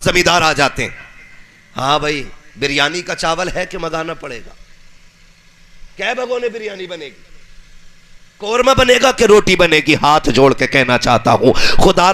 زمیندار آ جاتے ہیں، ہاں بھائی بریانی کا چاول ہے کہ منگانا پڑے گا؟ کیا بھگونے بریانی بنے گی؟ قورمہ بنے گا کہ روٹی بنے گی؟ ہاتھ جوڑ کے کہنا چاہتا ہوں خدا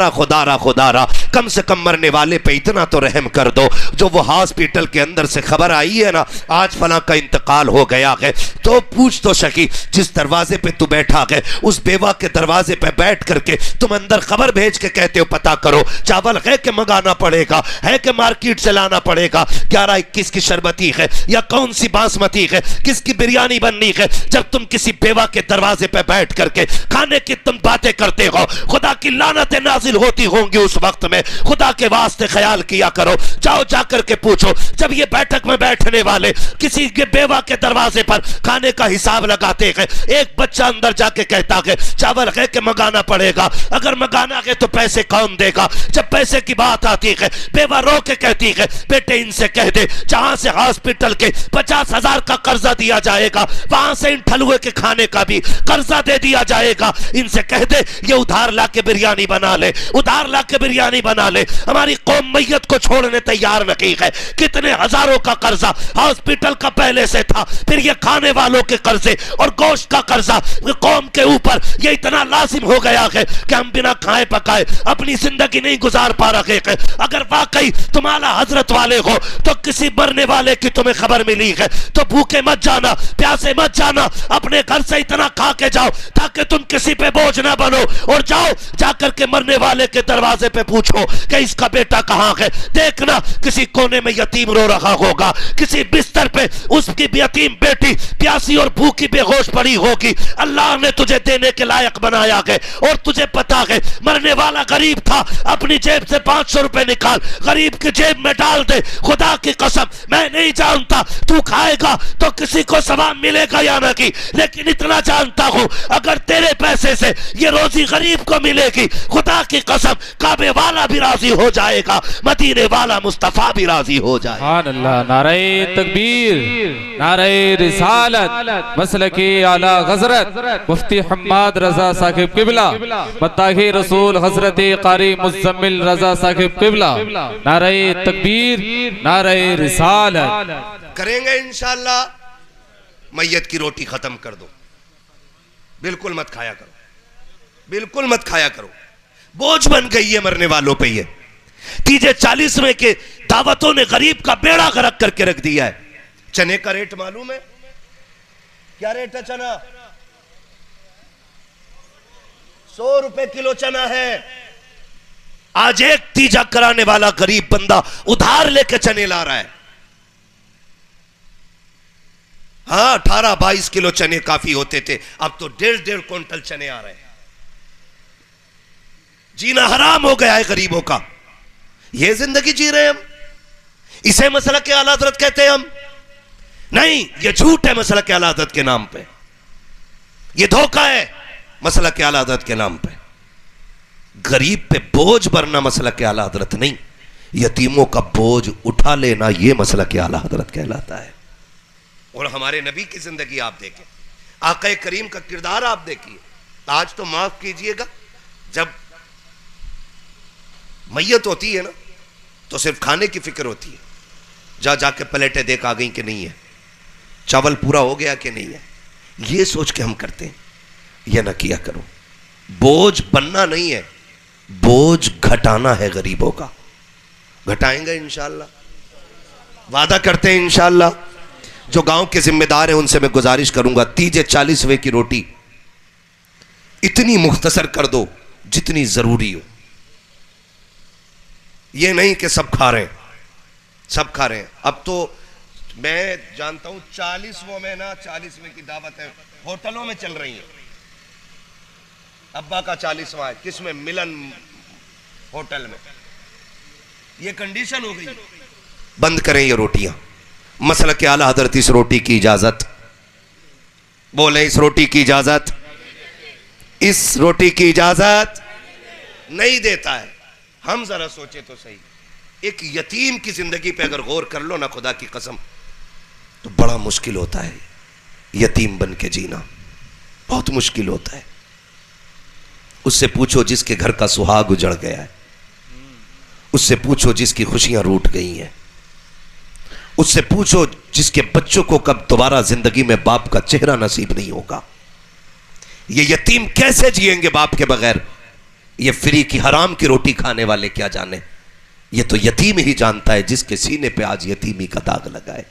را کم سے کم مرنے والے پہ اتنا تو رحم کر دو، جو وہ ہاسپیٹل کے اندر سے خبر آئی ہے نا آج فلاں کا انتقال ہو گیا ہے، تو پوچھ تو سکی جس دروازے پہ تو بیٹھا ہے اس بیوہ کے دروازے پہ بیٹھ کر کے تم اندر خبر بھیج کے کہتے ہو پتا کرو چاول ہے کہ منگانا پڑے گا، ہے کہ مارکیٹ سے لانا پڑے گا، 11-21 کی شربتی ہے یا کون سی باسمتی ہے، کس کی بریانی بننی ہے؟ جب تم کسی بیوہ کے دروازے پہ بیٹھ کر کے کھانے کی تم باتیں کرتے ہو، خدا کی لعنتیں نازل ہوتی ہوں گی اس وقت میں، خدا کے واسطے خیال کیا کرو، جاؤ جا کر کے پوچھو جب یہ بیٹھک میں بیٹھنے والے کسی کے بیوہ کے دروازے پر کھانے کا حساب لگاتے ہیں، ایک بچہ اندر جا کے کہتا ہے چاول ہے کہ منگانا پڑے گا، اگر منگانا ہے تو پیسے کون دے گا؟ جب پیسے کی بات آتی ہے بیوہ رو کے کہتی ہے بیٹے ان سے کہہ دے جہاں سے ہاسپٹل کے 50,000 کا قرضہ دیا جائے گا وہاں سے ان ٹھلوے کے کھانے کا بھی قرضہ دے دیا جائے گا، ان سے کہہ دے یہ ادھار لا کے بریانی بنا لے، ادھار لا کے بریانی بنا لے۔ ہماری قوم میت کو چھوڑنے تیار نہیں ہے، کتنے ہزاروں کا قرضہ ہاسپٹل کا پہلے سے تھا، پھر یہ کھانے والوں کے قرضے اور گوشت کا قرضہ قوم کے اوپر یہ اتنا لازم ہو گیا ہے کہ ہم بنا کھائے پکائے اپنی زندگی نہیں گزار پا رہے ہیں۔ اگر واقعی تم اعلیٰ حضرت والے ہو تو کسی مرنے والے کی تمہیں خبر ملی ہے تو بھوکے مت جانا، پیاسے مت جانا، اپنے گھر سے اتنا کھا کے جاؤ تاکہ تم کسی پہ بوجھ نہ بنو، اور جاؤ جا کر کے مرنے والے کے دروازے پہ پوچھو کہ اس کا بیٹا کہاں ہے، دیکھنا کسی کونے میں یتیم رو رہا ہوگا، کسی بستر پہ اس کی یتیم بیٹی پیاسی اور بھوکی بے ہوش پڑی ہوگی، اللہ نے تجھے دینے کے لائق بنایا ہے اور تجھے پتا ہے مرنے والا غریب تھا، اپنی جیب سے 500 روپے نکال غریب کی جیب میں ڈال دے، خدا کی قسم میں نہیں جانتا تو کھائے گا تو کسی کو ثواب ملے گا یا نہیں، لیکن اتنا جانتا ہوں اگر تیرے پیسے سے یہ روزی غریب کو ملے گی خدا کی قسم کعبے والا بھی راضی ہو جائے گا، مدینے والا مصطفیٰ بھی راضی ہو جائے گا۔ سبحان اللہ، نعرہ تکبیر، نعرہ رسالت، مسلک اعلی حضرت مفتی حماد رضا صاحب قبلہ، مداح رسول حضرت قاری مزمل رضا صاحب قبلہ، نعرہ تکبیر، نعرہ رسالت۔ کریں گے انشاءاللہ۔ میت کی روٹی ختم کر دو، بالکل مت کھایا کرو، بالکل مت کھایا کرو، بوجھ بن گئی ہے مرنے والوں پہ یہ۔ تیجے 40ویں کے دعوتوں نے غریب کا بیڑا غرق کر کے رکھ دیا ہے۔ چنے کا ریٹ معلوم ہے؟ کیا ریٹ ہے چنا؟ 100 روپے کلو چنا ہے۔ آج ایک تیجا کرانے والا غریب بندہ ادھار لے کے چنے لا رہا ہے۔ ہاں 18-22 کلو چنے کافی ہوتے تھے، اب تو 1.5 کوئنٹل چنے آ رہے ہیں۔ جینا حرام ہو گیا ہے غریبوں کا، یہ زندگی جی رہے ہیں ہم، اسے مسلک اعلیٰ حضرت کہتے ہیں ہم؟ نہیں، یہ جھوٹ ہے مسلک اعلیٰ حضرت کے نام پہ، یہ دھوکہ ہے مسلک اعلیٰ حضرت کے نام پہ۔ غریب پہ بوجھ بھرنا مسلک اعلیٰ حضرت نہیں، یتیموں کا بوجھ اٹھا لینا یہ مسلک اعلیٰ حضرت کہلاتا ہے۔ اور ہمارے نبی کی زندگی آپ دیکھیں، آقا کریم کا کردار آپ دیکھیے۔ آج تو معاف کیجئے گا، جب میت ہوتی ہے نا تو صرف کھانے کی فکر ہوتی ہے، جا جا کے پلیٹیں دیکھ آ گئیں کہ نہیں ہے، چاول پورا ہو گیا کہ نہیں ہے، یہ سوچ کے ہم کرتے ہیں۔ یہ نہ کیا کرو، بوجھ بننا نہیں ہے، بوجھ گھٹانا ہے غریبوں کا۔ گھٹائیں گے انشاءاللہ، وعدہ کرتے ہیں انشاءاللہ۔ جو گاؤں کے ذمہ دار ہیں ان سے میں گزارش کروں گا تیجے 40ویں کی روٹی اتنی مختصر کر دو جتنی ضروری ہو، یہ نہیں کہ سب کھا رہے ہیں، سب کھا رہے ہیں۔ اب تو میں جانتا ہوں 40ویں میں نا 40ویں کی دعوت ہے ہوٹلوں میں چل رہی ہیں۔ ابا کا 40واں ہے، کس میں؟ ملن ہوٹل میں۔ یہ کنڈیشن ہو گئی، بند کریں یہ روٹیاں۔ مسلک اعلیٰ حضرت اس روٹی کی اجازت، بولیں اس روٹی کی اجازت، اس روٹی کی اجازت نہیں دیتا ہے۔ ہم ذرا سوچے تو صحیح، ایک یتیم کی زندگی پہ اگر غور کر لو نا خدا کی قسم تو بڑا مشکل ہوتا ہے، یتیم بن کے جینا بہت مشکل ہوتا ہے۔ اس سے پوچھو جس کے گھر کا سہاگ اجڑ گیا ہے، اس سے پوچھو جس کی خوشیاں روٹ گئی ہیں، اس سے پوچھو جس کے بچوں کو کب دوبارہ زندگی میں باپ کا چہرہ نصیب نہیں ہوگا۔ یہ یتیم کیسے جئیں گے باپ کے بغیر؟ یہ فری کی حرام کی روٹی کھانے والے کیا جانے، یہ تو یتیم ہی جانتا ہے جس کے سینے پہ آج یتیمی کا داغ لگا ہے۔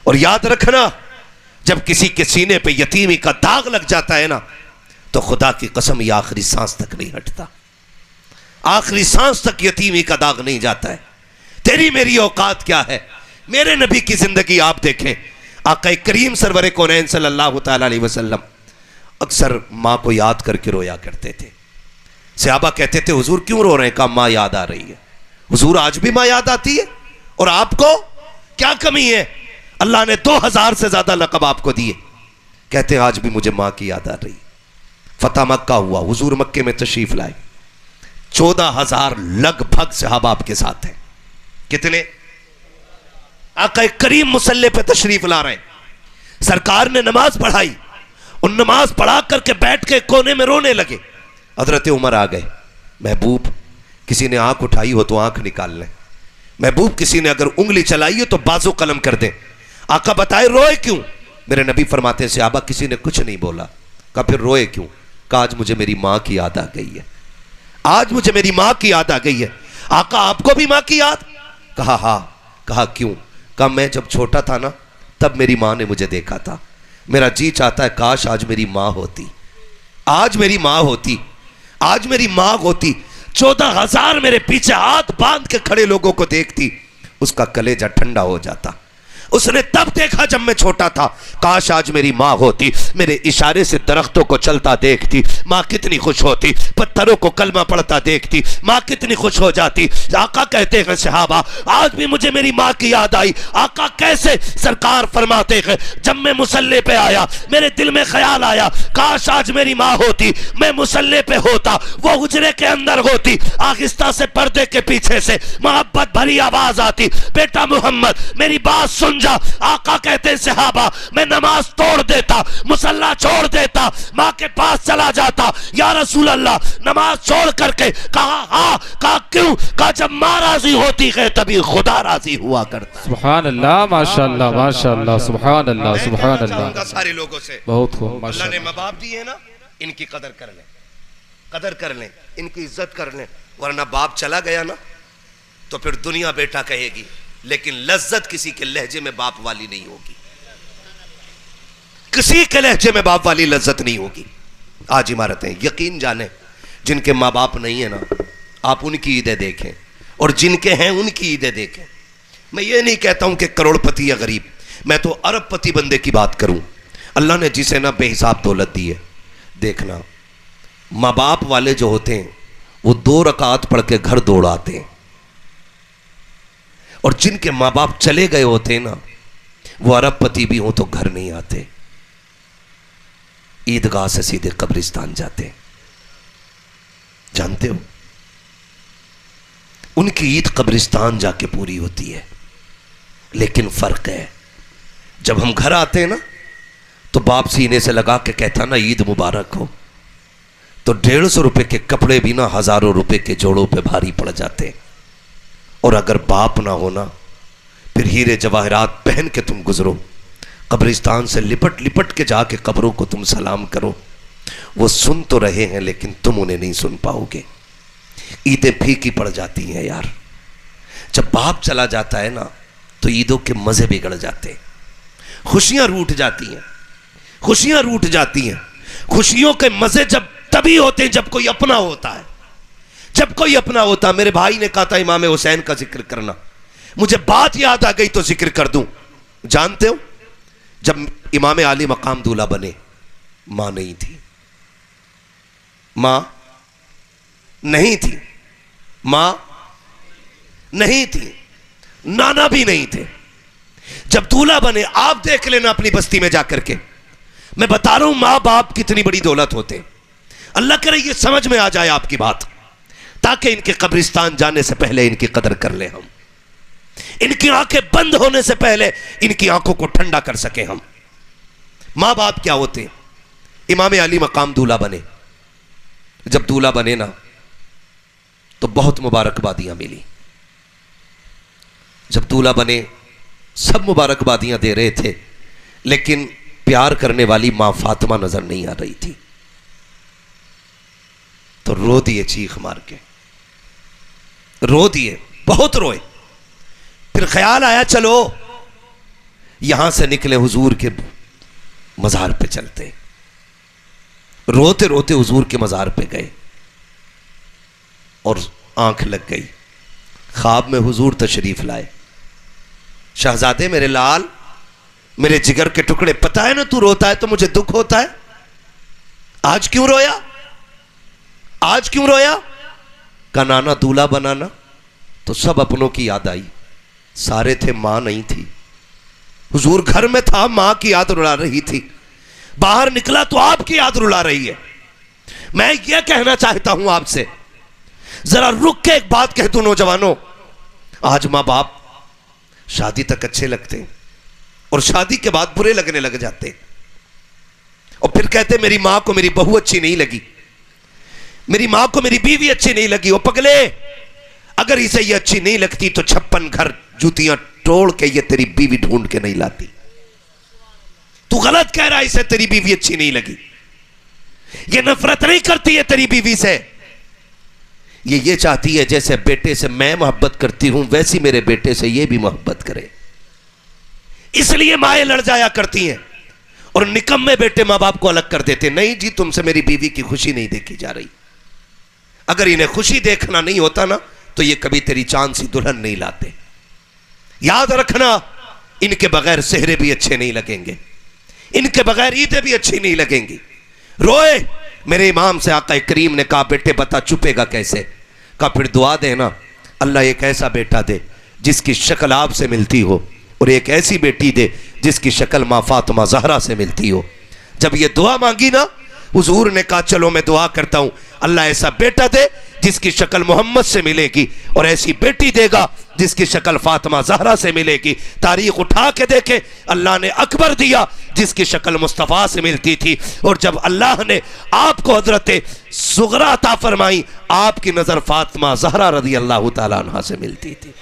اور یاد رکھنا، جب کسی کے سینے پہ یتیمی کا داغ لگ جاتا ہے نا، تو خدا کی قسم یہ آخری سانس تک نہیں ہٹتا، آخری سانس تک یتیمی کا داغ نہیں جاتا ہے۔ تیری میری اوقات کیا ہے؟ میرے نبی کی زندگی آپ دیکھیں، آقا کریم سرور کونین صلی اللہ تعالی علیہ وسلم اکثر ماں کو یاد کر کے رویا کرتے تھے۔ صحابہ کہتے تھے حضور کیوں رو رہے ہیں؟ کہا ماں یاد آ رہی ہے۔ حضور آج بھی ماں یاد آتی ہے؟ اور آپ کو کیا کمی ہے؟ اللہ نے 2000 سے زیادہ لقب آپ کو دیے، کہتے ہیں آج بھی مجھے ماں کی یاد آ رہی ہے۔ فتح مکہ ہوا، حضور مکے میں تشریف لائے، 14,000 لگ بھگ صحابہ آپ کے ساتھ ہیں۔ کتنے؟ آقا کریم مصلی پہ تشریف لا رہے ہیں، سرکار نے نماز پڑھائی، ان نماز پڑھا کر کے بیٹھ کے کونے میں رونے لگے۔ حضرت عمر آ گئے، محبوب کسی نے آنکھ اٹھائی ہو تو آنکھ نکال لیں، محبوب کسی نے اگر انگلی چلائی ہو تو بازو قلم کر دیں۔ آقا بتائے روئے کیوں؟ میرے نبی فرماتے ہیں صحابہ کسی نے کچھ نہیں بولا۔ کہا پھر روئے کیوں؟ کہا آج مجھے میری ماں کی یاد آ گئی ہے، آج مجھے میری ماں کی یاد آ گئی ہے۔ آقا آپ کو بھی ماں کی یاد؟ کہا ہاں۔ کہا کیوں؟ کہا میں جب چھوٹا تھا نا تب میری ماں نے مجھے دیکھا تھا، میرا جی چاہتا ہے کاش آج میری ماں ہوتی، آج میری ماں ہوتی، آج میری ماں ہوتی۔ 14,000 میرے پیچھے ہاتھ باندھ کے کھڑے لوگوں کو دیکھتی، اس کا کلیجہ ٹھنڈا ہو جاتا۔ اس نے تب دیکھا جب میں چھوٹا تھا، کاش آج میری ماں ہوتی، میرے اشارے سے درختوں کو چلتا دیکھتی، ماں کتنی خوش ہوتی، پتھروں کو کلمہ پڑھتا دیکھتی، ماں کتنی خوش ہو جاتی۔ آقا کہتے ہیں صحابہ آج بھی مجھے میری ماں کی یاد آئی۔ آقا کیسے؟ سرکار فرماتے ہیں جب میں مصلی پہ آیا میرے دل میں خیال آیا کاش آج میری ماں ہوتی، میں مصلی پہ ہوتا، وہ حجرے کے اندر ہوتی، آہستہ سے پردے کے پیچھے سے محبت بھری آواز آتی، بیٹا محمد میری بات سن جا۔ آقا کہتے ہیں صحابہ میں نماز توڑ دیتا، مصلی چھوڑ دیتا، ماں کے پاس چلا جاتا۔ یا رسول اللہ نماز چھوڑ کر کے؟ کہا ہاں۔ کہا کیوں؟ کہا جب ماں راضی ہوتی ہے تبھی خدا راضی ہوا کرتا۔ سبحان اللہ، ماشاءاللہ ماشاءاللہ، سبحان اللہ سبحان اللہ۔ سارے لوگوں سے بہت خوب، اللہ نے ماں باپ دیے نا، ان کی قدر کر لیں، قدر کر لیں، ان کی عزت کر لیں، ورنہ باپ چلا گیا نا تو پھر دنیا بیٹا کہے گی، لیکن لذت کسی کے لہجے میں باپ والی نہیں ہوگی، کسی کے لہجے میں باپ والی لذت نہیں ہوگی۔ آج عمارتیں یقین جانیں جن کے ماں باپ نہیں ہیں نا، آپ ان کی عیدیں دیکھیں، اور جن کے ہیں ان کی عیدیں دیکھیں۔ میں یہ نہیں کہتا ہوں کہ کروڑ پتی یا غریب، میں تو ارب پتی بندے کی بات کروں، اللہ نے جسے نا بے حساب دولت دی ہے۔ دیکھنا ماں باپ والے جو ہوتے ہیں وہ 2 رکعت پڑھ کے گھر دوڑ آتے ہیں، اور جن کے ماں باپ چلے گئے ہوتے ہیں نا وہ ارب پتی بھی ہوں تو گھر نہیں آتے، عیدگاہ سے سیدھے قبرستان جاتے ہیں۔ جانتے ہو ان کی عید قبرستان جا کے پوری ہوتی ہے، لیکن فرق ہے جب ہم گھر آتے ہیں نا تو باپ سینے سے لگا کے کہتا نا عید مبارک ہو، تو 150 روپے کے کپڑے بھی نا ہزاروں روپے کے جوڑوں پہ بھاری پڑ جاتے ہیں۔ اور اگر باپ نہ ہونا پھر ہیرے جواہرات پہن کے تم گزرو، قبرستان سے لپٹ لپٹ کے جا کے قبروں کو تم سلام کرو، وہ سن تو رہے ہیں لیکن تم انہیں نہیں سن پاؤ گے۔ عیدیں پھیکی پڑ جاتی ہیں یار، جب باپ چلا جاتا ہے نا تو عیدوں کے مزے بگڑ جاتے ہیں، خوشیاں روٹ جاتی ہیں، خوشیاں روٹ جاتی ہیں۔ خوشیوں کے مزے جب تبھی ہوتے ہیں جب کوئی اپنا ہوتا ہے، جب کوئی اپنا ہوتا۔ میرے بھائی نے کہا تھا امام حسین کا ذکر کرنا، مجھے بات یاد آ گئی تو ذکر کر دوں۔ جانتے ہو جب امام علی مقام دولہا بنے ماں نہیں تھی، ماں نہیں تھی، ماں نہیں تھی، نانا بھی نہیں تھے۔ جب دولہا بنے آپ دیکھ لینا اپنی بستی میں جا کر کے، میں بتا رہا ہوں ماں باپ کتنی بڑی دولت ہوتے ہیں۔ اللہ کرے یہ سمجھ میں آ جائے آپ کی بات، تاکہ ان کے قبرستان جانے سے پہلے ان کی قدر کر لیں ہم، ان کی آنکھیں بند ہونے سے پہلے ان کی آنکھوں کو ٹھنڈا کر سکیں ہم۔ ماں باپ کیا ہوتے ہیں؟ امام علی مقام دولہا بنے، جب دولہا بنے نا تو بہت مبارکبادیاں ملی. جب دولہا بنے سب مبارکبادیاں دے رہے تھے، لیکن پیار کرنے والی ماں فاطمہ نظر نہیں آ رہی تھی. تو رو دیے چیخ مار کے، رو دیے، بہت روئے. پھر خیال آیا چلو یہاں سے نکلے حضور کے مزار پہ چلتے. روتے روتے حضور کے مزار پہ گئے اور آنکھ لگ گئی. خواب میں حضور تشریف لائے. شہزادے میرے لال، میرے جگر کے ٹکڑے، پتہ ہے نا تو روتا ہے تو مجھے دکھ ہوتا ہے. آج کیوں رویا؟ آج کیوں رویا؟ کہ نانا دولہا بنانا تو سب اپنوں کی یاد آئی. سارے تھے، ماں نہیں تھی. حضور گھر میں تھا، ماں کی یاد رلا رہی تھی. باہر نکلا تو آپ کی یاد رلا رہی ہے. میں یہ کہنا چاہتا ہوں آپ سے، ذرا رک کے ایک بات کہہ دوں نوجوانوں. آج ماں باپ شادی تک اچھے لگتے ہیں اور شادی کے بعد برے لگنے لگ جاتے ہیں، اور پھر کہتے میری ماں کو میری بہو اچھی نہیں لگی، میری ماں کو میری بیوی اچھی نہیں لگی. وہ پگلے، اگر اسے یہ اچھی نہیں لگتی تو 56 گھر جوتیاں توڑ کے یہ تیری بیوی ڈھونڈ کے نہیں لاتی. تو غلط کہہ رہا ہے، اسے تیری بیوی اچھی نہیں لگی. یہ نفرت نہیں کرتی ہے تیری بیوی سے، یہ چاہتی ہے جیسے بیٹے سے میں محبت کرتی ہوں ویسی میرے بیٹے سے یہ بھی محبت کرے. اس لیے مائیں لڑ جایا کرتی ہیں اور نکمے بیٹے ماں باپ کو الگ کر دیتے. نہیں جی، تم سے میری بیوی کی خوشی نہیں دیکھی جا رہی. اگر انہیں خوشی دیکھنا نہیں ہوتا نا تو یہ کبھی تیری چاند سی دلہن نہیں لاتے. یاد رکھنا، ان کے بغیر سہرے بھی اچھے نہیں لگیں گے، ان کے بغیر عیدیں بھی اچھی نہیں لگیں گی. روئے. میرے امام سے آقا کریم نے کہا بیٹے بتا چھپے گا کیسے؟ کہا پھر دعا دینا، اللہ ایک ایسا بیٹا دے جس کی شکل آپ سے ملتی ہو، اور ایک ایسی بیٹی دے جس کی شکل ماں فاطمہ زہرا سے ملتی ہو. جب یہ دعا مانگی نا، حضور نے کہا چلو میں دعا کرتا ہوں، اللہ ایسا بیٹا دے جس کی شکل محمد سے ملے گی، اور ایسی بیٹی دے گا جس کی شکل فاطمہ زہرا سے ملے گی. تاریخ اٹھا کے دیکھے، اللہ نے اکبر دیا جس کی شکل مصطفیٰ سے ملتی تھی، اور جب اللہ نے آپ کو حضرت صغرا عطا فرمائی، آپ کی نظر فاطمہ زہرا رضی اللہ تعالیٰ عنہ سے ملتی تھی.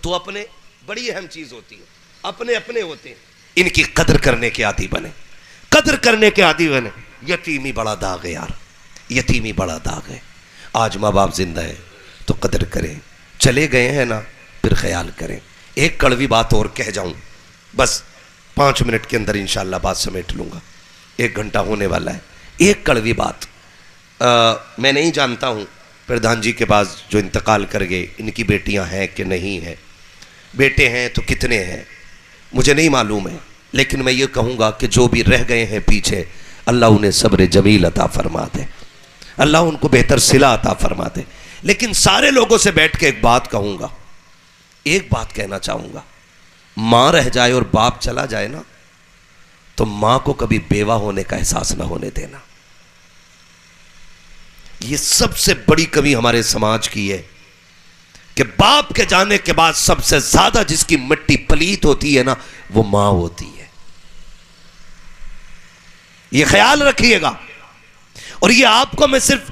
تو اپنے بڑی اہم چیز ہوتی ہے، اپنے اپنے ہوتے ہیں، ان کی قدر کرنے کے عادی بنے، قدر کرنے کے عادی بنے. یتیمی بڑا داغ ہے یار، یتیمی بڑا داغ ہے. آج ماں باپ زندہ ہے تو قدر کریں، چلے گئے ہیں نا پھر خیال کریں. ایک کڑوی بات اور کہہ جاؤں، بس 5 منٹ کے اندر انشاءاللہ بات سمیٹ لوں گا، 1 گھنٹہ ہونے والا ہے. ایک کڑوی بات، میں نہیں جانتا ہوں پردھان جی کے پاس جو انتقال کر گئے ان کی بیٹیاں ہیں کہ نہیں ہیں، بیٹے ہیں تو کتنے ہیں مجھے نہیں معلوم ہے، لیکن میں یہ کہوں گا کہ جو بھی رہ گئے ہیں پیچھے، اللہ انہیں صبر جمیل عطا فرما دے، اللہ ان کو بہتر صلہ عطا فرما دے. لیکن سارے لوگوں سے بیٹھ کے ایک بات کہوں گا، ایک بات کہنا چاہوں گا. ماں رہ جائے اور باپ چلا جائے نا تو ماں کو کبھی بیوہ ہونے کا احساس نہ ہونے دینا. یہ سب سے بڑی کمی ہمارے سماج کی ہے کہ باپ کے جانے کے بعد سب سے زیادہ جس کی مٹی پلیت ہوتی ہے نا وہ ماں ہوتی ہے. یہ خیال رکھیے گا. اور یہ آپ کو میں صرف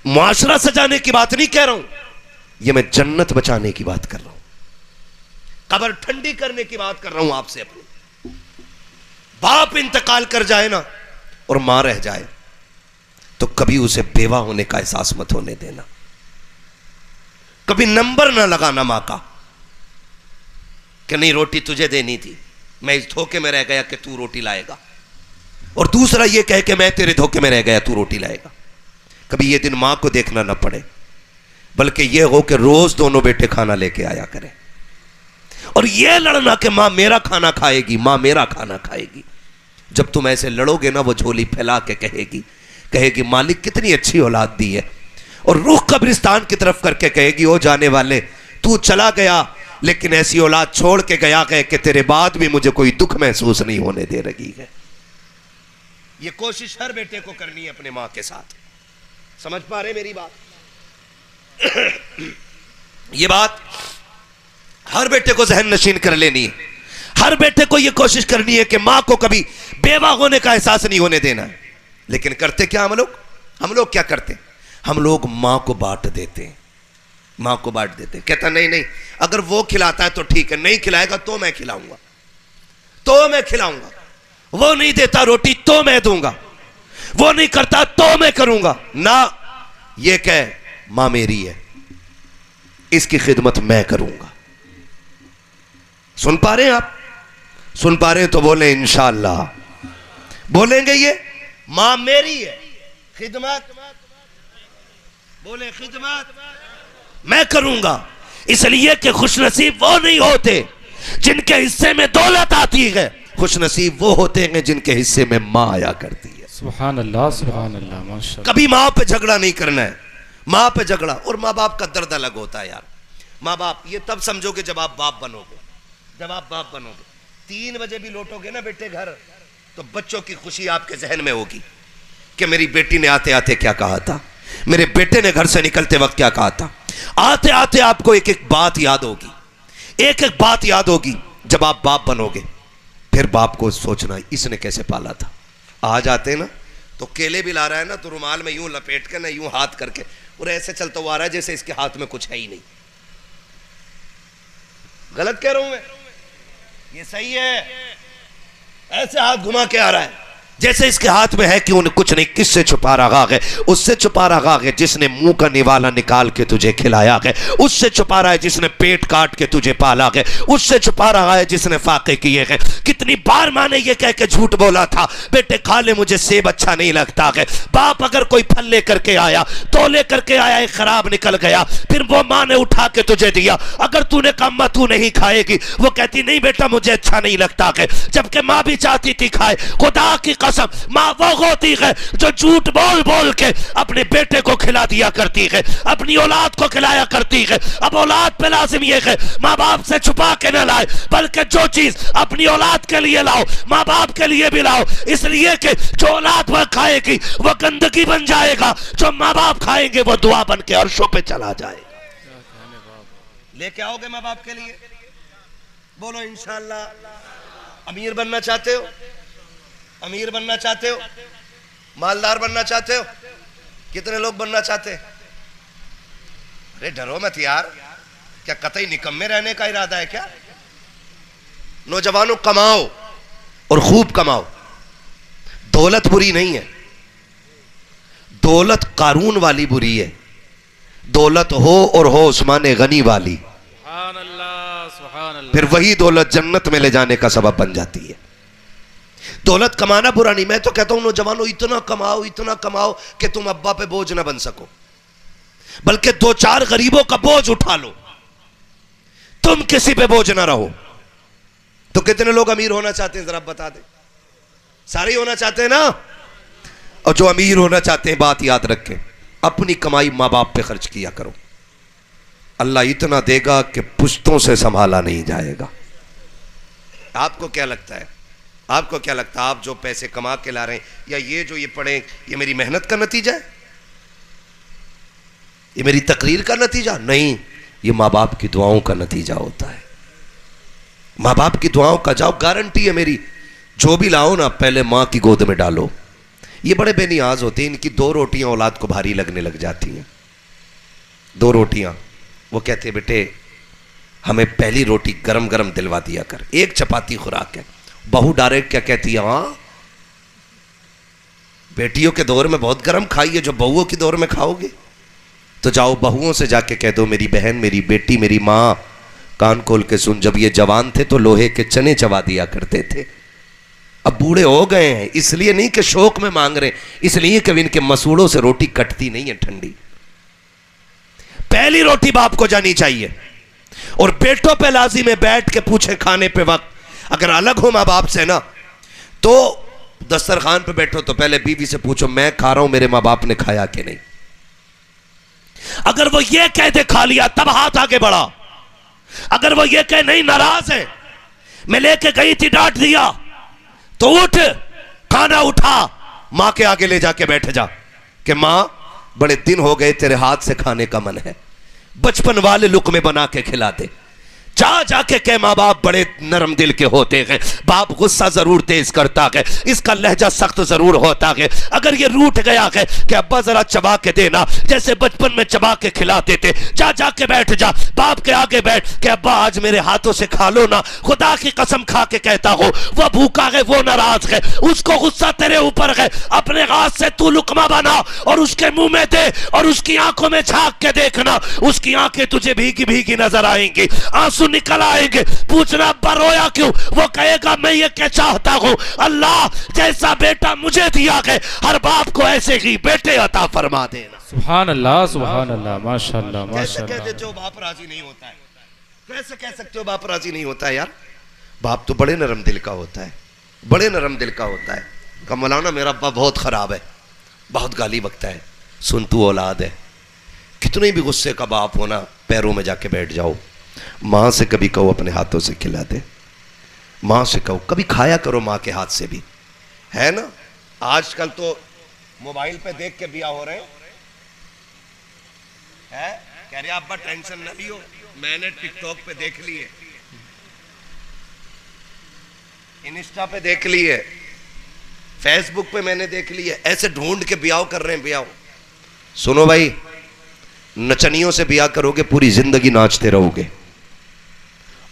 معاشرہ سجانے کی بات نہیں کہہ رہا ہوں، یہ میں جنت بچانے کی بات کر رہا ہوں، قبر ٹھنڈی کرنے کی بات کر رہا ہوں آپ سے. اپنی باپ انتقال کر جائے نا اور ماں رہ جائے تو کبھی اسے بیوہ ہونے کا احساس مت ہونے دینا. کبھی نمبر نہ لگانا ماں کا کہ نہیں روٹی تجھے دینی تھی، میں اس دھوکے میں رہ گیا کہ تو روٹی لائے گا، اور دوسرا یہ کہے کہ میں تیرے دھوکے میں رہ گیا تو روٹی لائے گا. کبھی یہ دن ماں کو دیکھنا نہ پڑے، بلکہ یہ ہو کہ روز دونوں بیٹے کھانا لے کے آیا کریں. اور یہ لڑنا کہ ماں میرا کھانا کھائے گی، ماں میرا کھانا کھائے گی. جب تم ایسے لڑو گے نا وہ جھولی پھیلا کے کہے گی مالک کتنی اچھی اولاد دی ہے، اور رخ قبرستان کی طرف کر کے کہے گی او جانے والے تو چلا گیا لیکن ایسی اولاد چھوڑ کے گیا ہے کہ تیرے بعد بھی مجھے کوئی دکھ محسوس نہیں ہونے دے رہی ہے. یہ کوشش ہر بیٹے کو کرنی ہے اپنے ماں کے ساتھ. سمجھ پا رہے میری بات؟ یہ بات ہر بیٹے کو ذہن نشین کر لینی ہے. ہر بیٹے کو یہ کوشش کرنی ہے کہ ماں کو کبھی بیوہ ہونے کا احساس نہیں ہونے دینا ہے. لیکن کرتے کیا ہم لوگ کیا کرتے ہیں؟ ہم لوگ ماں کو بانٹ دیتے ہیں، ماں کو بانٹ دیتے ہیں. کہتا نہیں اگر وہ کھلاتا ہے تو ٹھیک ہے، نہیں کھلائے گا تو میں کھلاؤں گا، تو میں کھلاؤں گا. وہ نہیں دیتا روٹی تو میں دوں گا، وہ نہیں کرتا تو میں کروں گا. نہ، یہ کہ ماں میری ہے، اس کی خدمت میں کروں گا. سن پا رہے ہیں آپ؟ سن پا رہے ہیں تو بولیں انشاءاللہ. بولیں گے یہ ماں میری ہے، خدمت، بولیں خدمت میں کروں گا. اس لیے کہ خوش نصیب وہ نہیں ہوتے جن کے حصے میں دولت آتی ہے، خوش نصیب وہ ہوتے ہیں جن کے حصے میں ماں آیا کرتی ہے. سبحان اللہ، سبحان اللہ، ماشاءاللہ. کبھی ماں پہ جھگڑا نہیں کرنا ہے، ماں پہ جھگڑا. اور ماں باپ کا درد الگ ہوتا ہے یار. ماں باپ یہ تب سمجھو کہ جب آپ باپ بنو گے، جب آپ باپ بنو گے. 3 بجے بھی لوٹو گے نا بیٹے گھر، تو بچوں کی خوشی آپ کے ذہن میں ہوگی کہ میری بیٹی نے آتے آتے کیا کہا تھا، میرے بیٹے نے گھر سے نکلتے وقت کیا کہا تھا. آتے آتے آپ کو ایک ایک بات یاد ہوگی، ایک ایک بات یاد ہوگی. جب آپ باپ بنو گے پھر باپ کو سوچنا اس نے کیسے پالا تھا. آج آتے نا تو کیلے بھی لا رہا ہے نا، تو رومال میں یوں لپیٹ کے نا، یوں ہاتھ کر کے، اور ایسے چلتا ہوا آ رہا ہے جیسے اس کے ہاتھ میں کچھ ہے ہی نہیں. غلط کہہ رہا ہوں میں؟ یہ صحیح ہے. ایسے ہاتھ گھما کے آ رہا ہے جیسے اس کے ہاتھ میں ہے کیوں کچھ نہیں. کس سے چھپا رہا ہے؟ اس سے چھپا رہا ہے جس نے منہ کا نوالا نکال کے تجھے کھلایا ہے. اس سے چھپا رہا ہے جس نے پیٹ کاٹ کے تجھے پالا ہے. اس سے چھپا رہا ہے جس نے فاقے کیے ہیں. کتنی بار ماں نے یہ کہہ کے جھوٹ بولا تھا، بیٹے کھا لے، مجھے سیب اچھا نہیں لگتا ہے. باپ اگر کوئی پھل لے کر کے آیا، تو لے کر کے آیا، ایک خراب نکل گیا، پھر وہ ماں نے اٹھا کے تجھے دیا. اگر تو نے کہا ماں تو نہیں کھائے گی، وہ کہتی نہیں بیٹا مجھے اچھا نہیں لگتا ہے. جبکہ ماں بھی چاہتی تھی کھائے. خدا کی قسم ماں وہ ہوتی ہے جو جھوٹ بول بول کے اپنے بیٹے کو کھلا دیا کرتی ہے، اپنی اولاد کو کھلایا کرتی ہے. اب اولاد پہ لازم یہ ہے ماں باپ سے چھپا کے نہ لائے، بلکہ جو چیز اپنی اولاد کے لیے لاؤ ماں باپ کے لیے بھی لاؤ. اس لیے کہ جو اولاد وہ کھائے گی وہ گندگی بن جائے گا، جو ماں باپ کھائیں گے وہ دعا بن کے عرشوں پہ چلا جائے گا. لے کے آؤ گے ماں باپ کے لیے؟ بولو انشاءاللہ. امیر بننا چاہتے ہو؟ امیر بننا چاہتے ہو؟ مالدار بننا چاہتے ہو؟ کتنے لوگ بننا چاہتے ہیں؟ ارے ڈرو مت یار، کیا قطعی نکمے رہنے کا ارادہ ہے کیا؟ نوجوانوں کماؤ اور خوب کماؤ. دولت بری نہیں ہے، دولت قارون والی بری ہے. دولت ہو اور ہو عثمان غنی والی، سبحان اللہ، سبحان اللہ. پھر وہی دولت جنت میں لے جانے کا سبب بن جاتی ہے. دولت کمانا برا نہیں. میں تو کہتا ہوں نوجوانوں اتنا کماؤ کہ تم ابا پہ بوجھ نہ بن سکو، بلکہ 2-4 غریبوں کا بوجھ اٹھا لو، تم کسی پہ بوجھ نہ رہو. تو کتنے لوگ امیر ہونا چاہتے ہیں ذرا بتا دیں؟ سارے ہونا چاہتے ہیں نا؟ اور جو امیر ہونا چاہتے ہیں بات یاد رکھیں، اپنی کمائی ماں باپ پہ خرچ کیا کرو. اللہ اتنا دے گا کہ پشتوں سے سنبھالا نہیں جائے گا. آپ کو کیا لگتا ہے؟ آپ کو کیا لگتا ہے آپ جو پیسے کما کے لا رہے ہیں یا یہ جو یہ پڑھیں، یہ میری محنت کا نتیجہ ہے؟ یہ میری تقریر کا نتیجہ نہیں، یہ ماں باپ کی دعاؤں کا نتیجہ ہوتا ہے. ماں باپ کی دعاؤں کا جاؤ، گارنٹی ہے میری. جو بھی لاؤ نا پہلے ماں کی گود میں ڈالو. یہ بڑے بے نیاز ہوتے ہیں، ان کی 2 روٹیاں اولاد کو بھاری لگنے لگ جاتی ہیں. 2 روٹیاں، وہ کہتے ہیں بیٹے ہمیں پہلی روٹی گرم گرم دلوا دیا کر، 1 چپاتی خوراک ہے. بہو ڈائریکٹ کیا کہتی ہے؟ ہاں بیٹیوں کے دور میں بہت گرم کھائیے، جو بہووں کے دور میں کھاؤ گے تو جاؤ بہووں سے جا کے کہہ دو میری بہن، میری بیٹی، میری ماں، کان کھول کے سن، جب یہ جوان تھے تو لوہے کے چنے چبا دیا کرتے تھے، اب بوڑھے ہو گئے ہیں، اس لیے نہیں کہ شوق میں مانگ رہے، اس لیے کہ ان کے مسوڑوں سے روٹی کٹتی نہیں ہے ٹھنڈی. پہلی روٹی باپ کو جانی چاہیے. اور بیٹوں پہ لازم ہے بیٹھ کے پوچھیں کھانے پہ وقت. اگر الگ ہو ماں باپ سے نا تو دسترخوان پہ بیٹھو تو پہلے بیوی سے پوچھو میں کھا رہا ہوں، میرے ماں باپ نے کھایا کہ نہیں. اگر وہ یہ کہہ دے کھا لیا تب ہاتھ آگے بڑھا. اگر وہ یہ کہے نہیں ناراض ہے، میں لے کے گئی تھی ڈانٹ دیا، تو اٹھ کھانا اٹھا، ماں کے آگے لے جا کے بیٹھ جا کہ ماں بڑے دن ہو گئے تیرے ہاتھ سے کھانے کا من ہے، بچپن والے لقمے بنا کے کھلا دے. جا جا کے کہ ماں باپ بڑے نرم دل کے ہوتے ہیں، باپ غصہ ضرور تیز کرتا ہے، اس کا لہجہ سخت ضرور ہوتا ہے، اگر یہ روٹھ گیا ہے کہ ابا ذرا چبا کے دینا، جیسے بچپن میں چبا کے کھلاتے تھے، جا جا کے بیٹھ جا باپ کے آگے بیٹھ کہ ابا آج میرے ہاتھوں سے کھا لو نا، خدا کی قسم کھا کے کہتا ہو وہ بھوکا ہے، وہ ناراض ہے، اس کو غصہ تیرے اوپر ہے، اپنے ہاتھ سے تو لقمہ بنا اور اس کے منہ میں دے اور اس کی آنکھوں میں جھانک کے دیکھنا، اس کی آنکھیں تجھے بھیگی بھیگی نظر آئیں گی، آنسو نکل آئیں گے، پوچھنا ابا رویا کیوں؟ وہ کہے گا میں یہ کیا چاہتا ہوں، اللہ جیسا بیٹا مجھے دیا ہے ہر باپ کو ایسے ہی بیٹے عطا فرما دینا۔ سبحان اللہ سبحان اللہ، ماشاءاللہ کیسے ماشاءاللہ۔ کہتے جو باپ راضی نہیں ہوتا ہے؟ کیسے کہہ سکتے ہو باپ راضی نہیں ہوتا ہے یار؟ باپ تو بڑے نرم دل کا ہوتا ہے، بڑے نرم دل کا ہوتا ہے۔ کہ مولانا میرا ابا بہت خراب ہے، بہت گالی بکتا ہے، سن تو اولاد ہے، کتنے بھی غصے کا باپ ہونا پیروں میں جا کے بیٹھ جاؤ، ماں سے کبھی کہو اپنے ہاتھوں سے کھلا دے، ماں سے کہو کبھی کھایا کرو ماں کے ہاتھ سے بھی، ہے نا؟ آج کل تو موبائل پہ دیکھ کے بیاہ ہو رہے ہیں، کہہ رہے ابا ٹینشن نہ لیو، میں نے ٹک ٹاک پہ دیکھ لی ہے، انسٹا پہ دیکھ لی ہے، فیس بک پہ میں نے دیکھ لی ہے، ایسے ڈھونڈ کے بیاہ کر رہے ہیں بیاہ۔ سنو بھائی، نچنیوں سے بیاہ کرو گے پوری زندگی ناچتے رہو گے،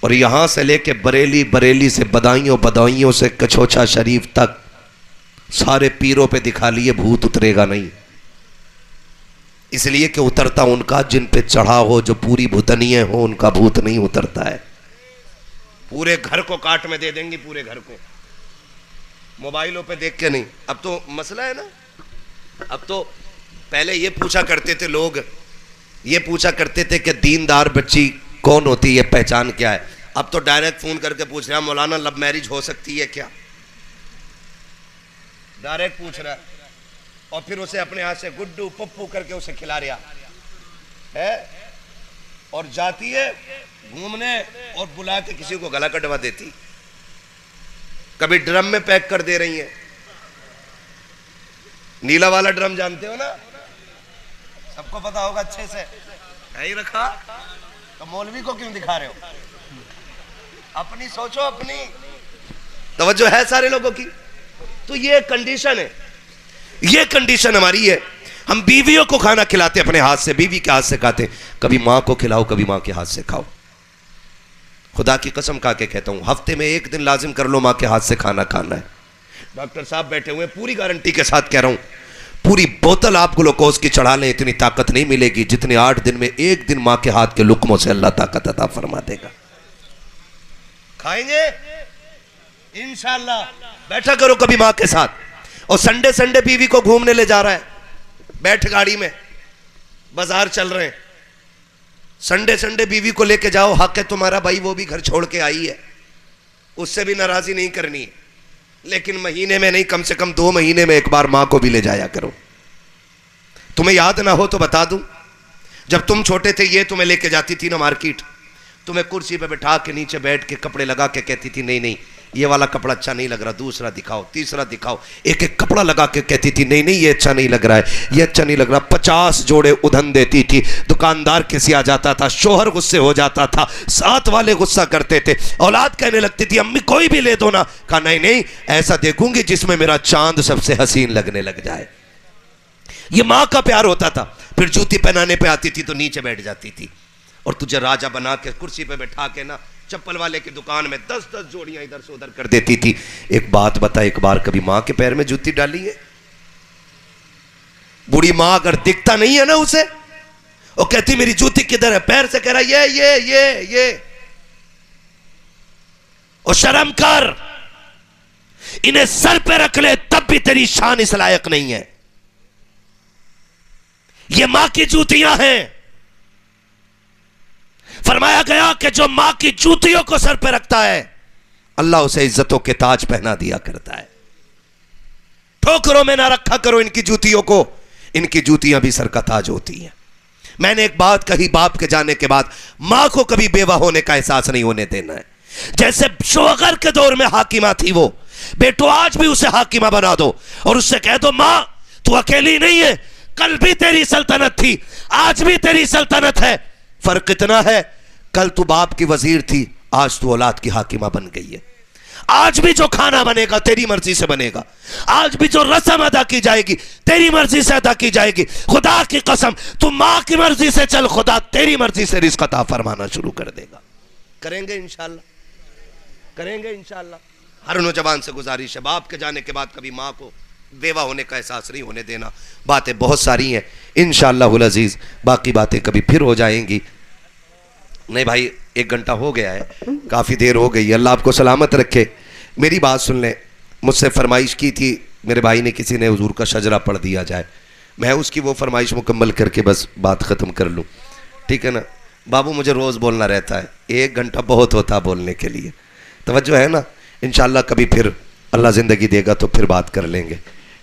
اور یہاں سے لے کے بریلی سے بدائیوں سے کچھوچا شریف تک سارے پیروں پہ دکھا لیے، بھوت اترے گا نہیں، اس لیے کہ اترتا ان کا جن پہ چڑھا ہو، جو پوری بھوتنیے ہو ان کا بھوت نہیں اترتا ہے۔ پورے گھر کو کاٹ میں دے دیں گی، پورے گھر کو، موبائلوں پہ دیکھ کے نہیں۔ اب تو مسئلہ ہے نا، اب تو پہلے یہ پوچھا کرتے تھے لوگ، یہ پوچھا کرتے تھے کہ دیندار بچی کون ہوتی ہے، پہچان کیا ہے، اب تو ڈائریکٹ فون کر کے پوچھ رہا ہے مولانا لو میرج ہو سکتی ہے کیا؟ ڈائریکٹ پوچھ رہا ہے، اور پھر اسے اپنے ہاتھ سے گڈو پپو کر کے اسے کھلا رہا ہے، اور جاتی ہے گھومنے اور بلا کے کسی کو گلا کٹوا دیتی، کبھی ڈرم میں پیک کر دے رہی ہیں، نیلا والا ڈرم جانتے ہو نا، سب کو پتا ہوگا اچھے سے، ہے ہی رکھا، تو مولوی کو کیوں دکھا رہے ہو؟ اپنی سوچو، اپنی توجہ ہے سارے لوگوں کی۔ تو یہ کنڈیشن ہے، یہ کنڈیشن ہماری ہے، ہم بیویوں کو کھانا کھلاتے اپنے ہاتھ سے، بیوی کے ہاتھ سے کھاتے، کبھی ماں کو کھلاؤ کبھی ماں کے ہاتھ سے کھاؤ۔ خدا کی قسم کھا کے کہتا ہوں، ہفتے میں ایک دن لازم کر لو ماں کے ہاتھ سے کھانا کھانا ہے۔ ڈاکٹر صاحب بیٹھے ہوئے، پوری گارنٹی کے ساتھ کہہ رہا ہوں، پوری بوتل آپ گلوکوز کی چڑھا لیں، اتنی طاقت نہیں ملے گی جتنی 8 دن میں ایک دن ماں کے ہاتھ کے لقموں سے اللہ طاقت عطا فرما دے گا۔ کھائیں گے انشاءاللہ، بیٹھا کرو کبھی ماں کے ساتھ۔ اور سنڈے بیوی کو گھومنے لے جا رہا ہے، بیٹھ گاڑی میں، بازار چل رہے ہیں، سنڈے بیوی کو لے کے جاؤ، حق ہے تمہارا بھائی، وہ بھی گھر چھوڑ کے آئی ہے، اس سے بھی ناراضی نہیں کرنی ہے، لیکن مہینے میں نہیں، کم سے کم 2 مہینے میں ایک بار ماں کو بھی لے جایا کرو۔ تمہیں یاد نہ ہو تو بتا دوں، جب تم چھوٹے تھے یہ تمہیں لے کے جاتی تھی نا مارکیٹ، تمہیں کرسی پہ بٹھا کے نیچے بیٹھ کے کپڑے لگا کے کہتی تھی نہیں یہ والا کپڑا اچھا نہیں لگ رہا، دوسرا دکھاؤ، تیسرا دکھاؤ، ایک کپڑا لگا کے کہتی تھی نہیں یہ اچھا نہیں لگ رہا ہے، یہ اچھا نہیں لگ رہا، 50 جوڑے ادھن دیتی تھی، دکاندار کسی آ جاتا تھا، شوہر غصے ہو جاتا تھا، ساتھ والے غصہ کرتے تھے، اولاد کہنے لگتی تھی امی کوئی بھی لے دو نا، کہا نہیں ایسا دیکھوں گی جس میں میرا چاند سب سے حسین لگنے لگ جائے۔ یہ ماں کا پیار ہوتا تھا۔ پھر جوتی پہنانے پہ آتی تھی تو نیچے بیٹھ جاتی تھی، اور تجھے راجہ بنا کے کرسی پہ بٹھا کے نا چپل والے کی دکان میں 10 جوڑیاں ادھر سے ادھر کر دیتی تھی۔ ایک بات بتا، ایک بار کبھی ماں کے پیر میں جوتی ڈالی ہے؟ بوڑھی ماں اگر دکھتا نہیں ہے نا اسے، وہ کہتی میری جوتی کدھر ہے، پیر سے کہہ رہا یہ اور شرم کر، انہیں سر پہ رکھ لے تب بھی تیری شان اس لائق نہیں ہے، یہ ماں کی جوتیاں ہیں۔ فرمایا گیا کہ جو ماں کی جوتیوں کو سر پہ رکھتا ہے اللہ اسے عزتوں کے تاج پہنا دیا کرتا ہے۔ ٹھوکروں میں نہ رکھا کرو ان کی جوتیوں کو، ان کی جوتیاں بھی سر کا تاج ہوتی ہیں۔ میں نے ایک بات کہی، باپ کے جانے کے بعد ماں کو کبھی بیوہ ہونے کا احساس نہیں ہونے دینا ہے۔ جیسے شوہر کے دور میں حاکمہ تھی وہ، بیٹو آج بھی اسے حاکمہ بنا دو اور اس سے کہہ دو ماں تو اکیلی نہیں ہے، کل بھی تیری سلطنت تھی، آج بھی تیری سلطنت ہے، فرق اتنا ہے کل تو باپ کی وزیر تھی، آج تو اولاد کی حاکمہ بن گئی ہے۔ آج بھی جو کھانا بنے گا تیری مرضی سے بنے گا، آج بھی جو رسم ادا کی جائے گی تیری مرضی سے ادا کی جائے گی۔ خدا کی قسم تو ماں کی مرضی سے چل، خدا تیری مرضی سے رزق عطا فرمانا شروع کر دے گا۔ کریں گے انشاءاللہ، کریں گے انشاءاللہ۔ ہر نوجوان سے گزارش ہے، باپ کے جانے کے بعد کبھی ماں کو بیوہ ہونے کا احساس نہیں ہونے دینا۔ باتیں بہت ساری ہیں انشاءاللہ العزیز، باقی باتیں کبھی پھر ہو جائیں گی۔ نہیں بھائی 1 گھنٹہ ہو گیا ہے، کافی دیر ہو گئی ہے، اللہ آپ کو سلامت رکھے۔ میری بات سن لیں، مجھ سے فرمائش کی تھی میرے بھائی نے، کسی نے حضور کا شجرہ پڑھ دیا جائے، میں اس کی وہ فرمائش مکمل کر کے بس بات ختم کر لوں، ٹھیک ہے نا؟ بابو مجھے روز بولنا رہتا ہے، 1 گھنٹہ بہت ہوتا بولنے کے لیے، توجہ ہے نا؟ انشاءاللہ کبھی پھر اللہ زندگی دے گا تو پھر بات کر لیں گے،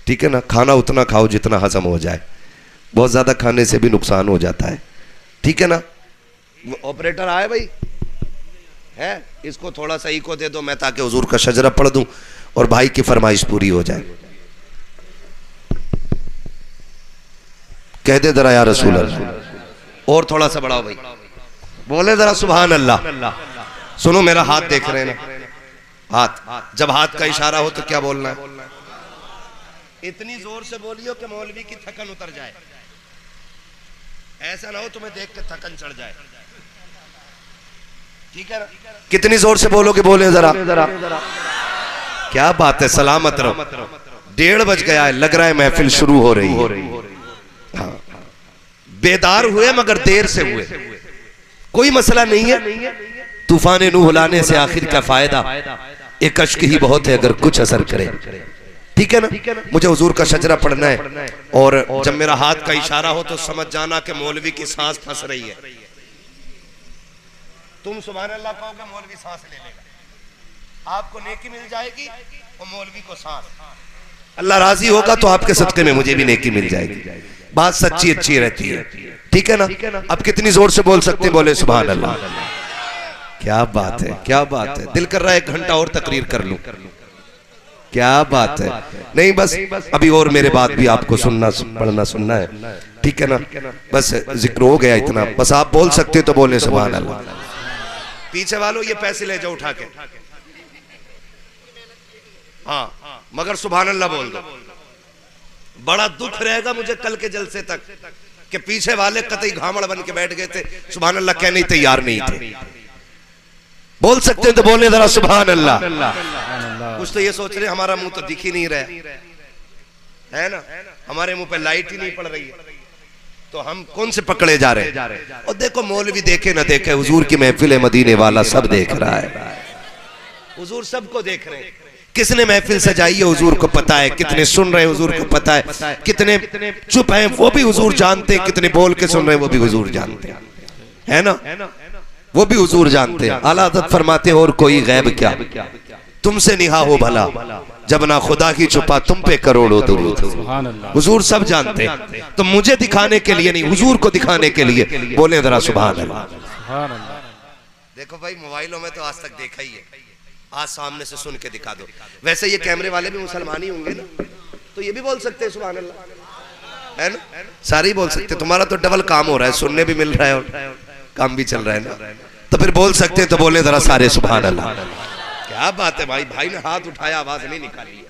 ٹھیک ہے نا؟ کھانا اتنا کھاؤ جتنا ہضم ہو جائے، بہت زیادہ کھانے سے بھی نقصان ہو جاتا ہے، ٹھیک ہے نا؟ آپریٹر آئے بھائی ہے، اس کو تھوڑا سا ایکو دے دو میں، تاکہ حضور کا شجرہ پڑھ دوں اور بھائی کی فرمائش پوری ہو جائے۔ کہہ دے ذرا یا رسول اللہ، اور تھوڑا سا بڑھاؤ بھائی، بولے ذرا سبحان اللہ۔ سنو میرا ہاتھ دیکھ رہے ہیں نا، ہاتھ، جب ہاتھ کا اشارہ ہو تو کیا بولنا ہے؟ اتنی زور سے بولیو کہ مولوی کی تھکن اتر جائے، ایسا نہ ہو تمہیں دیکھ کے تھکن چڑھ جائے، ٹھیک ہے نا؟ کتنی زور سے بولو کہ بولے ذرا، کیا بات ہے، سلامت رہو۔ 1:30 بج گیا ہے، لگ رہا ہے محفل شروع ہو رہی ہے، ہاں بیدار ہوئے مگر دیر سے ہوئے، کوئی مسئلہ نہیں ہے، طوفان نوح لانے سے آخر کا فائدہ، ایک اشک ہی بہت ہے اگر کچھ اثر کرے، ٹھیک ہے نا؟ مجھے حضور کا شجرہ پڑھنا ہے، اور جب میرا ہاتھ کا اشارہ ہو تو سمجھ جانا کہ مولوی کی سانس پھنس رہی ہے، تم سبحان اللہ کہو گے مولوی سانس لے لے گا، آپ کو نیکی مل جائے گی اور مولوی کو سانس، اللہ راضی ہوگا تو آپ کے صدقے میں مجھے بھی نیکی مل جائے گی، بات سچی اچھی رہتی ہے، ٹھیک ہے نا؟ اب کتنی زور سے بول سکتے ہیں؟ بولے سبحان اللہ۔ کیا بات ہے، کیا بات ہے، دل کر رہا ہے 1 گھنٹہ اور تقریر کر لوں، کیا بات ہے، نہیں بس ابھی اور میرے بات بھی آپ کو سننا پڑھنا سننا ہے، ٹھیک ہے نا؟ بس ذکر ہو گیا اتنا، بس آپ بول سکتے تو بولے سبحان اللہ۔ پیچھے والوں یہ پیسے لے جاؤ اٹھا کے، ہاں مگر سبحان اللہ بول دو۔ بڑا دکھ رہے گا مجھے کل کے جلسے تک کہ پیچھے والے قطعی گھامڑ بن کے بیٹھ گئے تھے، سبحان اللہ کہنے ہی تیار نہیں تھے، بول سکتے ہیں تو بولے ذرا سبحان اللہ۔ کچھ تو یہ سوچ رہے ہمارا منہ تو دکھ ہی نہیں رہا ہے نا، ہمارے منہ پہ لائٹ ہی نہیں پڑ رہی ہے، تو ہم کون سے پکڑے جا رہے ہیں؟ اور دیکھو مولوی دیکھے نہ دیکھے، حضور کی محفل مدینے والا سب دیکھ رہا ہے، حضور سب کو دیکھ رہے ہیں، کس نے محفل سجائی ہے حضور کو پتا ہے، کتنے سن رہے ہیں حضور کو پتا ہے، کتنے چپ ہیں وہ بھی حضور جانتے ہیں، کتنے بول کے سن رہے ہیں وہ بھی حضور جانتے ہیں، ہے نا؟ وہ بھی حضور جانتے ہیں۔ اعلیٰ حضرت فرماتے ہیں اور کوئی غیب کیا تم سے نہا ہو بھلا، جب نہ خدا کی چھپا تم پہ کروڑوں درود۔ حضور سب جانتے ہیں، تو مجھے دکھانے کے لیے نہیں، حضور کو دکھانے کے لیے، بولیں ذرا سبحان اللہ۔ دیکھو بھائی موبائلوں میں تو آج تک دیکھا ہی ہے، آج سامنے سے سن کے دکھا دو۔ ویسے یہ کیمرے والے بھی مسلمان ہی ہوں گے نا، تو یہ بھی بول سکتے ہیں سبحان اللہ، ہے نا؟ سارے ہی بول سکتے ہیں، تمہارا تو ڈبل کام ہو رہا ہے، سننے بھی مل رہا ہے اور کام بھی چل رہا ہے نا، تو پھر بول سکتے ہیں تو بولے ذرا سارے سبحان اللہ۔ کیا بات ہے بھائی، بھائی نے ہاتھ اٹھایا آواز نہیں نکالی ہے،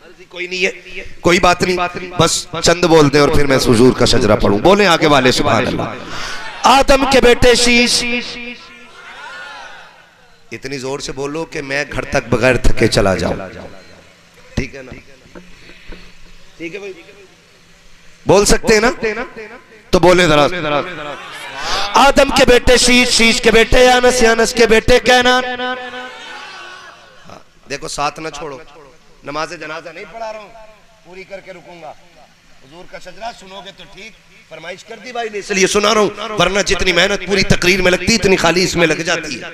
مرضی کوئی نہیں ہے، کوئی بات نہیں، بس چند بولتے ہیں اور پھر میں حضور کا شجرہ پڑھوں، بولیں آگے والے سبحان اللہ۔ آدم کے بیٹے شیش، اتنی زور سے بولو کہ میں گھر تک بغیر تھکے چلا جاؤں، ٹھیک ہے نا؟ ٹھیک ہے بھائی، بول سکتے ہیں نا؟ تو بولے ذرا آدم کے بیٹے شیش، شیش کے بیٹے یانس، یانس کے بیٹے کینان۔ دیکھو ساتھ نہ چھوڑو، نماز جنازہ نہیں پڑھا رہا ہوں، پوری کر کے رکوں گا، حضور کا شجرہ سنو گے تو ٹھیک، فرمائش کر دی بھائی نے اس لیے سنا رہا ہوں، ورنہ جتنی محنت پوری تقریر میں لگتی اتنی خالی اس میں لگ جاتی ہے۔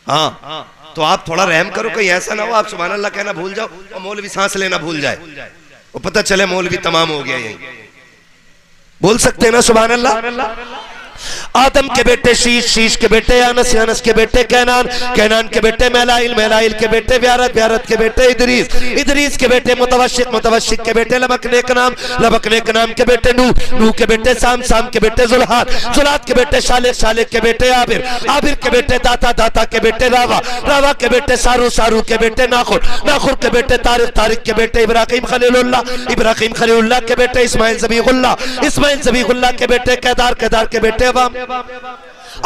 ہاں تو آپ تھوڑا رحم کرو، کہیں ایسا نہ ہو آپ سبحان اللہ کہنا بھول جاؤ اور مولوی سانس لینا بھول جائے، وہ پتہ چلے مولوی تمام ہو گیا۔ یہی بول سکتے ہیں نا سبحان اللہ؟ آدم کے بیٹے شیش، شیش کے بیٹے انس، انس کے بیٹے کینان، کینان کے بیٹے میلائل، میلائل کے بیٹے ویارت، ویارت کے بیٹے ادریس، ادریس کے بیٹے متوشق، متوشق کے بیٹے لبک نیک نام، لبک نیک نام کے بیٹے نوح، نوح کے بیٹے سام، سام کے بیٹے زلحات، زلحات کے بیٹے شالق، شالق کے بیٹے عابر، عابر کے بیٹے داتا، داتا کے بیٹے راوا، راوا کے بیٹے سارو، سارو کے بیٹے ناخر، ناخر کے بیٹے طارق، طارق کے بیٹے ابراہیم خلیل اللہ، ابراہیم خلیل اللہ کے بیٹے اسماعیل ذبیح اللہ، اسماعیل ذبیح اللہ کے بیٹے کیدار، کیدار کے بیٹے عوام،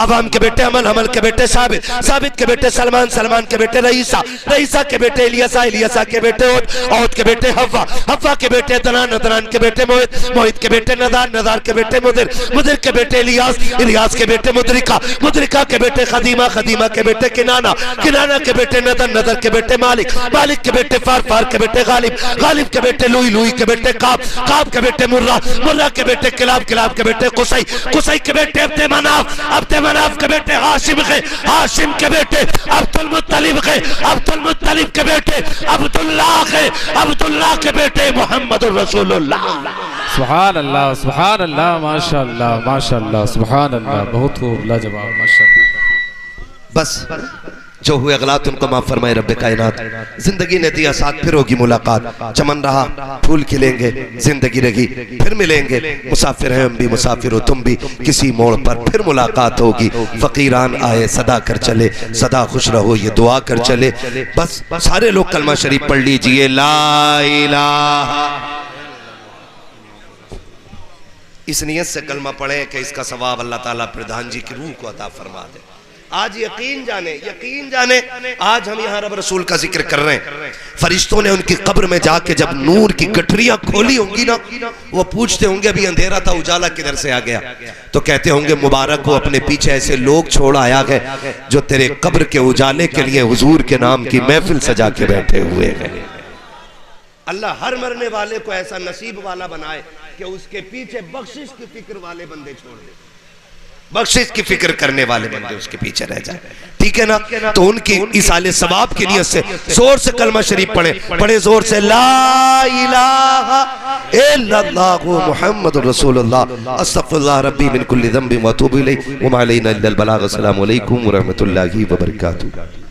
عوام کے بیٹے عمل، عمل کے بیٹے ثابت، ثابت کے بیٹے سلمان، سلمان کے بیٹے رئیسہ، رئیسہ کے بیٹے الیسا، الیسا کے بیٹے عود، عود کے بیٹے حوا، حوا کے بیٹے دنان، دنان کے بیٹے موہد، موہد کے بیٹے ندار، ندار کے بیٹے مدر، مدر کے بیٹے الیاس، الیاس کے بیٹے مدرکہ، مدرکہ کے بیٹے خدیمہ، خدیمہ کے بیٹے کنانہ، کنانہ کے بیٹے ندر، ندر کے بیٹے مالک، مالک کے بیٹے فار، فار کے بیٹے غالب، غالب کے بیٹے لوئی، لوئی کے بیٹے قاب، قاب کے بیٹے مرہ، مرہ کے بیٹے کلاب، کلاب کے بیٹے قصی، قصی کے بیٹے عبد مناف، عبد مناف کے بیٹے ہاشم کے، ہاشم کے بیٹے عبد المطلب کے، عبد المطلب کے بیٹے عبداللہ کے، عبداللہ کے بیٹے محمد الرسول اللہ۔ سبحان اللہ، سبحان اللہ، ماشاءاللہ، ماشاءاللہ، سبحان اللہ، بہت خوب، لاجواب، ماشاءاللہ۔ بس جو ہوئے اغلاط ان کو معاف فرمائے رب کائنات، زندگی نے دیا ساتھ، پھر ہوگی ملاقات، چمن رہا پھول کھلیں گے، زندگی رہی پھر ملیں گے، مسافر ہیں ہم بھی، مسافر ہو تم بھی، کسی موڑ پر پھر ملاقات ہوگی، فقیران آئے صدا کر چلے، صدا خوش رہو یہ دعا کر چلے۔ بس سارے لوگ کلمہ شریف پڑھ لیجئے، لا الہ، اس نیت سے کلمہ پڑھیں کہ اس کا ثواب اللہ تعالیٰ پردھان جی کی روح کو عطا فرما دے۔ آج یقین جانے، یقین جانے، آج ہم یہاں رب رسول کا ذکر کر رہے ہیں، فرشتوں نے ان کی قبر میں جا کے جب نور کی گٹھریاں کھولی ہوں گی نا، وہ پوچھتے ہوں گے ابھی اندھیرا تھا اجالا کدھر سے آ گیا، تو کہتے ہوں گے مبارک ہو اپنے پیچھے ایسے لوگ چھوڑ آیا گئے جو تیرے قبر کے اجالے کے لیے حضور کے نام کی محفل سجا کے بیٹھے ہوئے گئے۔ اللہ ہر مرنے والے کو ایسا نصیب والا بنائے کہ اس کے پیچھے بخشش کی فکر والے بندے چھوڑ دے، بخشش کی فکر کرنے والے بندے اس کے پیچھے رہ جائیں، ٹھیک ہے نا؟ تو ان کی ایصال ثواب کی نیت سے زور سے کلمہ شریف پڑھیں، پڑھیں زور سے، لا الہ الا اللہ محمد رسول اللہ، استغفر اللہ ربی من کل ذنب واتوب الیہ وما علینا الا البلاغ۔ السلام علیکم ورحمۃ اللہ وبرکاتہ۔